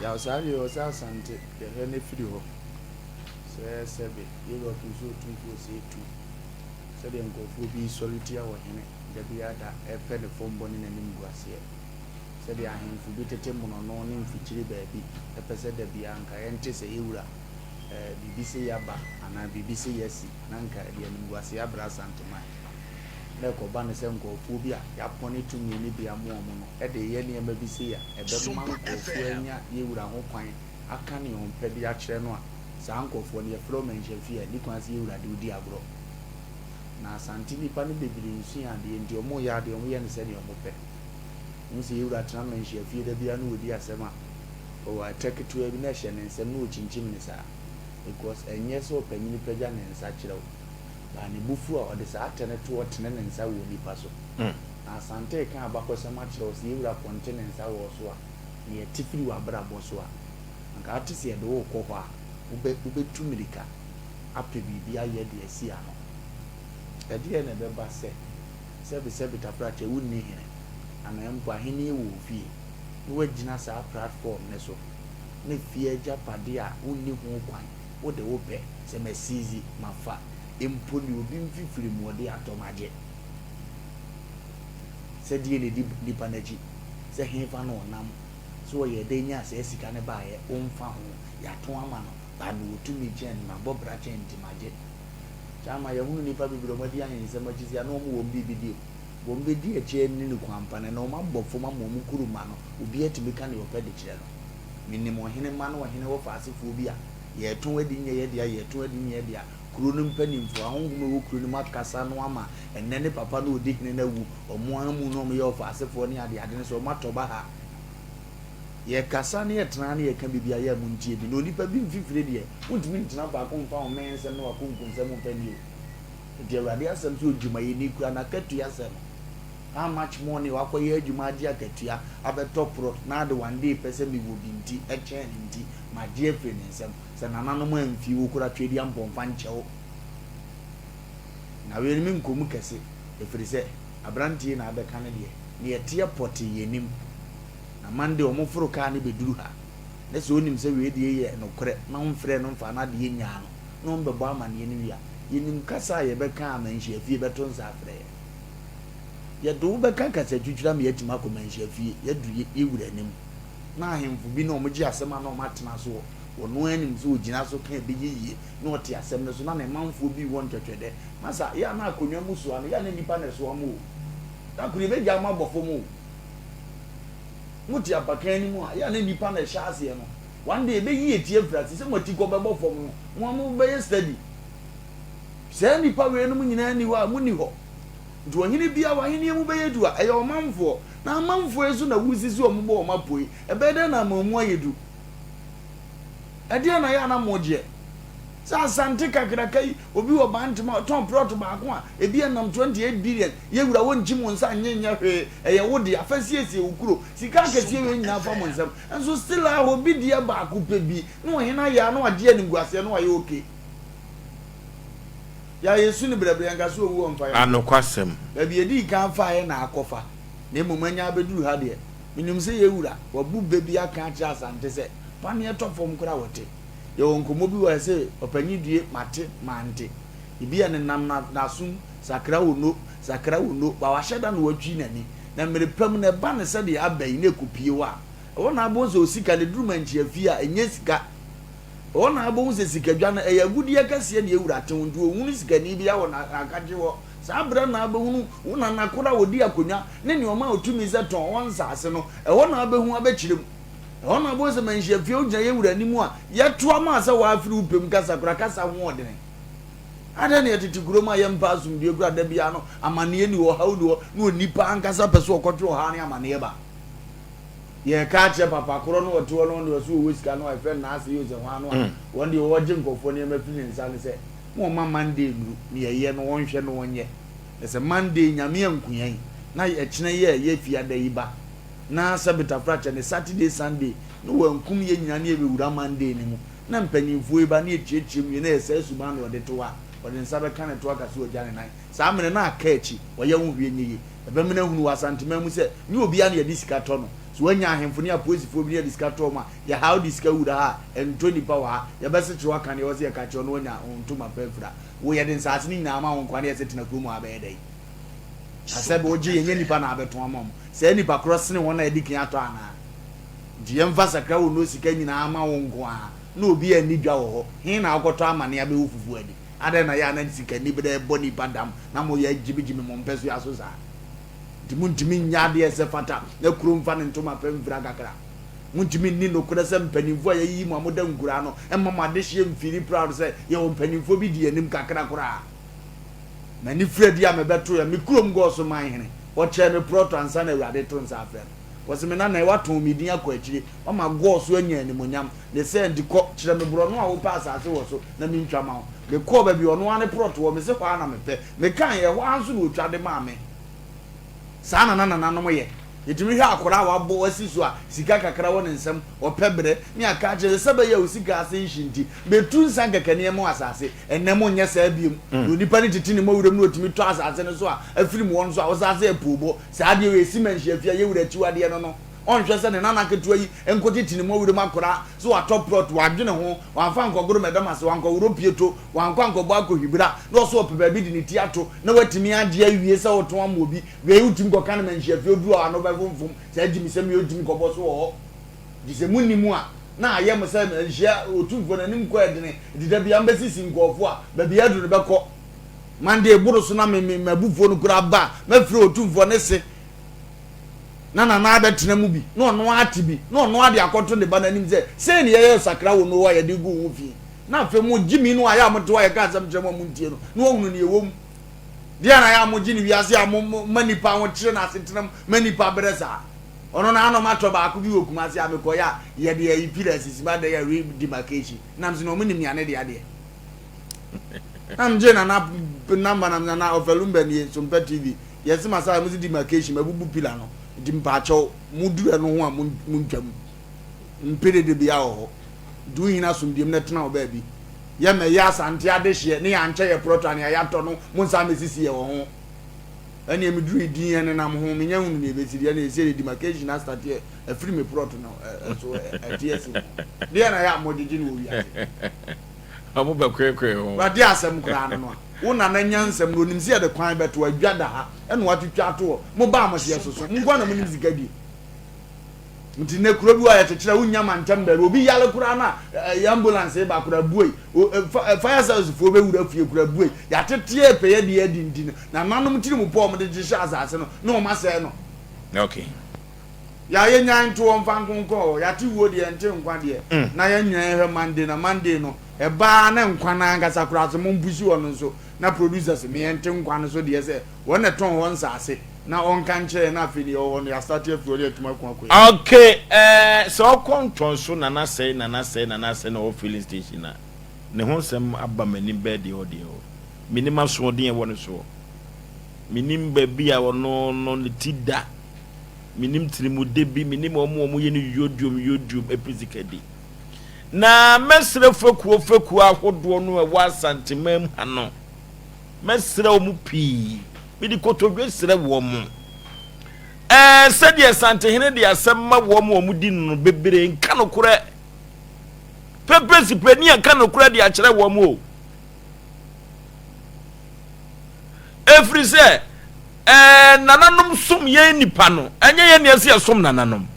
ya osari osasante de hene firi ho se sebe yego tuzo tunfo se tu se de nkofo bi solitia wo hene de biada e pe de fombo ne nanim guase se de ahemfu bi tete muno no ne mfikyire baabi e pe se de bia anka yente se yewura bibi se yaba ana bibi se yesi nanka de nanim guase abra santoma na ko ba ne se nkofo bi a ya pone tumi ni bia mo mo no e de ye ne ma bi se ya e be ma nkofo anya yewura ho kwan aka ne on pe bi a kire no a sa nkofo ne fro menhye fie ni kwan se yewura de odi agro na santi nipa ne bebiri nsu ade ndi omo ya de omo ye ne se ne omo pe nsi yewura tena menhye fie de bia no odi asema o wa teketu ebi na hye ne nsem no chinchim ne sa because enye so panyini pagya ne nsa kire ba ne bufu a ode sa atene to otene ne nsa wo nipa so na sante kan abakosema kire o se yewura ponte ne nsa wo so a ne yetifiri wa bra bo so a nka atisi e de wo kɔ a ube tumirika ape bibia ye de asi ano ede na beba se taprache wunni hene ana mpo ahene wo fie no wagina sa platform ne so ne fie japade a wunni ho kwan wo de wo pe se masizi mafa empo ni obi mfifiri mu ode atomaje se die ne di panaji se hefa no nam so ye de nya se sika ne ba ye omfa ho ya to ama no ba no tumi gen na bobra gen ti maje chama ya hunu nipa bibiro madi ahin se magisi ya no mo wo bibidi wo mbedi eche ni ni kwampa na no mabofo ma mo mukuru ma no obi etimi ka ne opede kire no minimo hene ma no hene wo faasefo bi a ye to adi nye ye dia ye to adi nye dia kuro no mpanimfo ahongume wo kuro no makasa no ama enne ne papa no odi hene na wu omo amu no mo ye faasefo ne ade ade ne so matoba ha ye kasa ne yetena ne ye ka bibia ye mu ntie bi no nipa bi mfifire de wontimi ntena ba ko mfa o mense no akonkunse mu pani o de awade asem so odwuma ye ni kura na katua asem how much money wakoye adwuma ade akatua abetopro na de one day pese mi wo binti e chen nti ma de afre ne nsem se nanano mo amfi wo kura twedi ampomfa nchewo na we ni nkomu kese efiri se abrantie na abeka ne de ne yetie poti yenim na mande omoforo ka ne beduru ha na so onim se we de ye no kore na mfre no mfa na de nya no no mbebo amane ne wi a yenim kasa ye beka amanhye afie beto nsa afre ye do beka kasa twutwura me yatima ko manhye afie ye du yewura nim na ahemfu bi na omji asema na omatena so wono anim so ogina so ka be yiye na ote asem ne so na ne manfo bi won twetwede masa ya na akonwa musu ano ya na nipa ne so amu da kuri be ja ma bofo mu muti abakan ni mu a ya na nipa na hyase no one day be yi etie frati se moti ko be bofo mu mo amu be study se nipa we no mu nyina ni wa mu ni ho nti ohini bia wa hini mu be yedu a eyo manfo na manfo ezu na wusisi o mu bo o mapoi e be de na mamu ayedu ade na ya na moje sa sante kakra kai obi wo bantima ton prot ba ko a ebi nam 28 billion ye wura won nji mo nsa nyenya hwe eye wode afasiesie ukuro sika kasie we nyina fa mo nsam enso still a obi dia ba ko pe bi no hina ya no ade ani guase no aye okay ya yesu ni brebre nka so owu onfa ya anokwasem ba bi edi kan fa ye na akofa na emumanya abeduru ha de minim se ye wura wabu bebi aka acha asante se pane etofom kura wote ye wonkomo bi wa se opanyi due mate mante ibia ne nam na sum sakra wono ba wa hyeda no watwi nani na mere pam na ba ne se de abai na ekupie wa wona abonzo osika ne duru manchi afie a enye sika wona abonzo sika dwa na eyagudie kase ne ewura ten ndu ohunu sika ni bia wona akaje wo sabra na abehunu wona nakora wodi akonya ne ne oma otumi ze ton won sase no wona abehu abekirem wona abonzo manchi afie ogya yewura ni mu a yeto ama se wa afiri upem kasa kura kasa ho odene ada ne yetiti kuroma yempa asumdie kura da bia no amane ni wo hawdu wo no nipa ankasa peso okotwe wo ha ne amane ba ye ka che papa koro no oto no ndo so wesika no afa na ase yo ze ho ano won de wo je nkofo ne ma fili nsa ne se mo ma mande guru ne ye no won hwe no wonye ese mande nyame ankuyan na ye kine ye fia da yiba na sabita fracha ne saturday sunday no wankum ye nyina ne be wura mande ne mu na mpanyimfo iba ne echiechim ye na ese suba no de to a ode nsa be kan to aka so oja ne nan sa amene na aka echi wo ye hu hwie nyi ebe mena hunu wasantema mu se ni obi a ne ye disika to no so when you hemfoni aposi fo bi discato ma ya how disca would ha and 20 power ya bese tro aka ne wo se ka cho no nya ntuma pefra wo ye den sase ni na ma won kwane ye setina kumu abedai asebe oji yenye nipa na abeto amam se nipa cross ne won na edikin ato ana die mfa sakra wo no sika nyina ama won ko a na obi ani dwa wo ho hin na akoto ama ne abe wufufu adi ade na ya na sika ni bede boni padam na mo ye jibijimi mo mpeso ya so sa ntimi nyaade ese fata na kurom fa ne ntoma pemfra kakra muntimi ni no kura se mpanimfo ya yi mu amoda ngura no emma madehye mfiri proud se ye wo mpanimfo bi di anim kakra kura mani fredi ya mebeto ya mikurom go so man hene wo che me proto ansa na awade to nsa afa wose me na na wato midin akọ akire o ma go so anya animonyam ne se ndiko kire me bro no a wo pass ase wo so na mi ntwa ma me ko ba bi ono ane proto wo me se kwa na me pe me kan ye wa anso no otwa de ma me sana na no mo ye yetimi hwa akora wa bo wasi so a sika kakra wo ne nsam o pebre mi aka je sebe ya usika ase nshinti betu nsan kakane mo asase ennem nya sa biem no nipa ni titi ni mo wuram no otimi to asase ne so a afiri mo won so a wo sase epubo sa de we simenhye afia ye wura tiwade no no onhwe se ne nana ketua yi enkotiti ni mo wuram akora so wa top plot wa dwene ho wa fa nkogoro medama se wa nkogoro pieto wa nkwa nkobo akohibira no so opepa bi di ni tiato na watimi ade awie se woto amobi we utim kokan menhye afia odu a no ba fomfom se agimi se me odim kobo so ho di se munimu a na ayem se menhye otumfo na nim ko edene di da bia mbesisi nkofo a ba bia du ne beko mande buru so na me mabufo no kura ba mafiri otumfo ne se na abetena mu bi no no ati bi no ade akoto ne ba na nim se ne ye sakra wo no wa ye de gu wo fi na afa mu gimi no aya moto wa ye ka asam kyerɛ mu ntie no wo hunu ne ye wom dia na ya mo gini wiase a manipa wo kyerɛ na asentenam manipa beresa ono na ano mato ba ko bi wo kumase a mekɔ ya ye de yi pillars sima de ya demarcation nam se no mo nim ya ne de ade am je na number na of Lumba ni SOMPA TV yes ma sa mo demarcation mabubu pillar no dimpacho mudu eno ho a muntwam mpede de bia ho du hina sumdiem na tena oba bi ye me ya asante adehye ne ya nche ye proto ne ya to no munsa mesisi ye ho ene mi duru din ene nam ho menya hunu ne besiri ene ese demarcation na start ye afiri me proto no so ats de na ya modigi ne wo wi amo ba kwekwe ho ba de asem kura no wona na nyansem no nimsi ya de kwan beto adwada ha ene watwitwa to mo ba mo se soso ngwa na mo nimsi gadi nti ne kuro bi wa ya tekira wunya mantam da obi yale kura na ambulance ba kura buoi fire service fo be wura fie kura buoi ya tetie peye de ya dindin na nanom tiri mu po mo de gisha asase no no ma se no okay ya ye nyan to on fankonko ya ti wo de ente nkwa de na ya nyan he Monday no e ba na nkwa na ngasa kura so mo mbusi wo no so na producers me ente nkwa no so de se wona ton won sase na on kan chere na afini o won ya start afiri atuma kwa kwa okay so konton so nana say na o filling station na ne ho sem aba mani bed o de o minimum so de won so minim ba bia wono no tida minim trimu de bi minim omo ye ni yodum epizikadi na mesre fakuo ahodo no e wa santimam hano mesre omu pi bidi kotodwe sre wo mu sede santehene de asema wo mu omu di no bebere nka no kore pepesi pani aka no kore de a kire wo mu o every say nananom som ye nipa no enye ye ne ase som nananom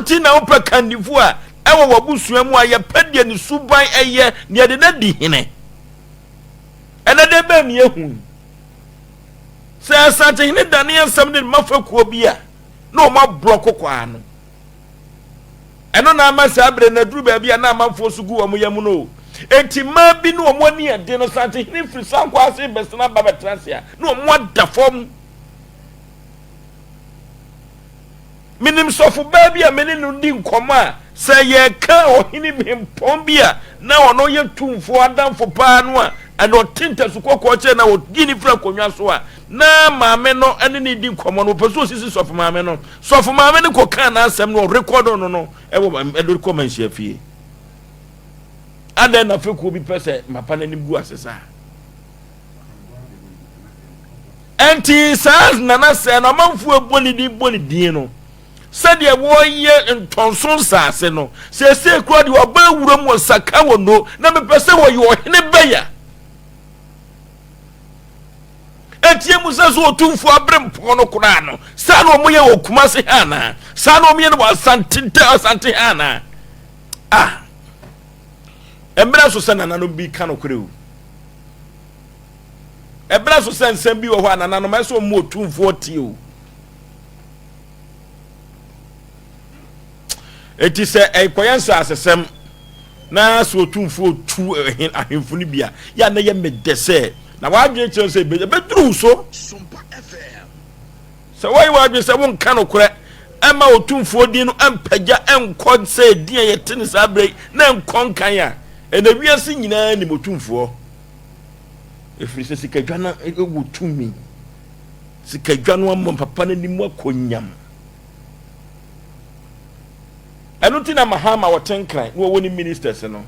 ti na opa kandifu a ewo wabusua mu aye pedie ni suban eye ne de na di hene ena de ba mi ehun se asante hene dane ansam de mafakuo bia na o ma block kwa no eno na amasa abre na duru ba bia na amafo sugu o mo yam no enti ma bi no o mo ni ade no asante hene firi sankwa ase besna baba transia na o mo da fom minim sofu baby a meni no di nkoma say ye ka ohini bempom bia na ono ye tumfo adamfo pa no a and o tinta su kokko che na o gini fra konwa so a na maame no ene ni di nkoma no peso sisi sofu maame ne ko kan na asem no record no e wo e ko man hia fie ada na fe ko bi pese mapa na nim gu asesa enti saa nana se na manfo boni din no said ye wo ye ntonso nsase no se kura de oba wuram wo saka wo no na me pese wo ye ohene beya etie musa so otumfo abrem po no kura no sa no mo ye wo kumase hana sa no mo ye no asante hana emra so se nana no bi ka no kura o ebra so se nsem bi wo ho anana no me so mo otumfo tie o eti se ekoyensa asesem na so otumfo tu ahemfu ni bia ya na ye medese na wadwe kire se bedru so SOMPA FM se wai wadwe se won ka no kore ema otumfo din no ampagya enkod se din ye tene sabre na enkon kan ya na wiase nyina ni otumfo efiri se sikadwa na ewu tumi sikadwa no amon papa na nimu akonyam enu ti na mahama wotenkran wo woni ministers no